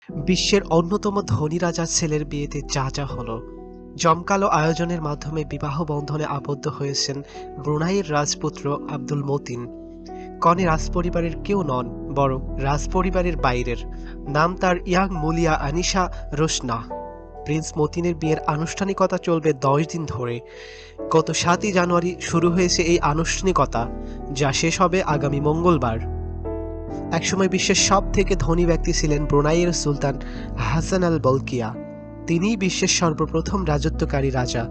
বিশ্বের অন্যতম ধনী রাজার ছেলের বিয়েতে যা যা হলো। জমকালো আয়োজনের মাধ্যমে বিবাহ বন্ধনে আবদ্ধ হয়েছেন ব্রুনাইয়ের রাজপুত্র আব্দুল মতিন। কনে রাজপরিবারের কেউ নন, বরং রাজপরিবারের বাইরের। নাম তার ইয়াং মুলিয়া আনিশা রোশনা। প্রিন্স মতিনের বিয়ের আনুষ্ঠানিকতা চলবে 10 দিন ধরে। গত 7ই জানুয়ারি শুরু হয়েছে এই আনুষ্ঠানিকতা, যা শেষ হবে আগামী মঙ্গলবার। একসময় বিশ্বের সব থেকে ধনী ব্যক্তি ছিলেন ব্রুনাইয়ের সুলতান হাসান আল বলকিয়া। তিনিই বিশ্বের সর্বপ্রথম রাজত্বকারী রাজা।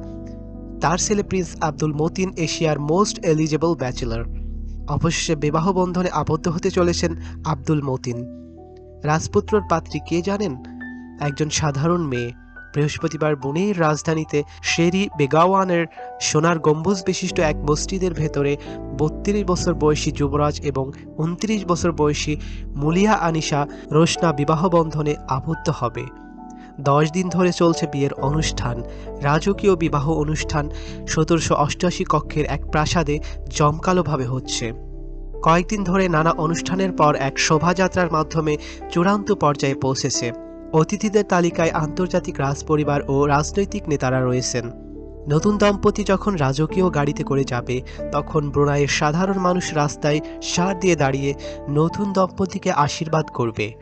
তার ছেলে প্রিন্স আব্দুল মতিন এশিয়ার মোস্ট এলিজেবল ব্যাচেলর। অবশেষে বিবাহ বন্ধনে আবদ্ধ হতে চলেছেন আব্দুল মতিন। রাজপুত্রর পাত্রী কে জানেন? একজন সাধারণ মেয়ে। বৃহস্পতিবার বুনেইর রাজধানীতে শেরি বেগাওয়ানের সোনার গম্বুজ বিশিষ্ট এক মসজিদের ভেতরে 32 বছর বয়সী যুবরাজ এবং 29 বছর বয়সী মুলিয়া আনিশা রোশনা বিবাহ বন্ধনে আবদ্ধ হবে। 10 দিন ধরে চলছে বিয়ের অনুষ্ঠান। রাজকীয় বিবাহ অনুষ্ঠান 1788 কক্ষের এক প্রাসাদে জমকালোভাবে হচ্ছে। কয়েকদিন ধরে নানা অনুষ্ঠানের পর এক শোভাযাত্রার মাধ্যমে চূড়ান্ত পর্যায়ে পৌঁছেছে। অতিথিদের তালিকায় আন্তর্জাতিক রাজপরিবার ও রাজনৈতিক নেতারা রয়েছেন। নতুন দম্পতি যখন রাজকীয় গাড়িতে করে যাবে, তখন ব্রুনাইয়ের সাধারণ মানুষ রাস্তায় সার দিয়ে দাঁড়িয়ে নতুন দম্পতিকে আশীর্বাদ করবে।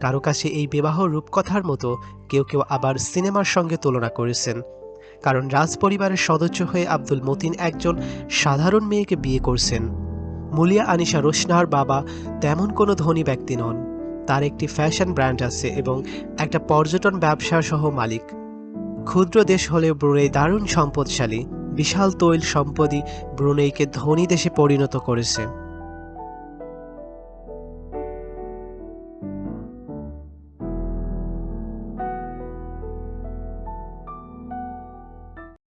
কারো কাছে এই বিবাহ রূপকথার মতো, কেউ কেউ আবার সিনেমার সঙ্গে তুলনা করেছেন। কারণ রাজপরিবারের সদস্য হয়ে আব্দুল মতিন একজন সাধারণ মেয়েকে বিয়ে করছেন। মুলিয়া আনিশা রোশনার বাবা তেমন কোনো ধনী ব্যক্তি নন। তার একটি ফ্যাশন ব্র্যান্ড আছে এবং একটা পর্যটন ব্যবসা সহ মালিক। ক্ষুদ্র দেশ হলেও ব্রুনেই দারুণ সম্পদশালী। বিশাল তৈল সম্পদই ব্রুনেইকে ধনী দেশে পরিণত করেছে।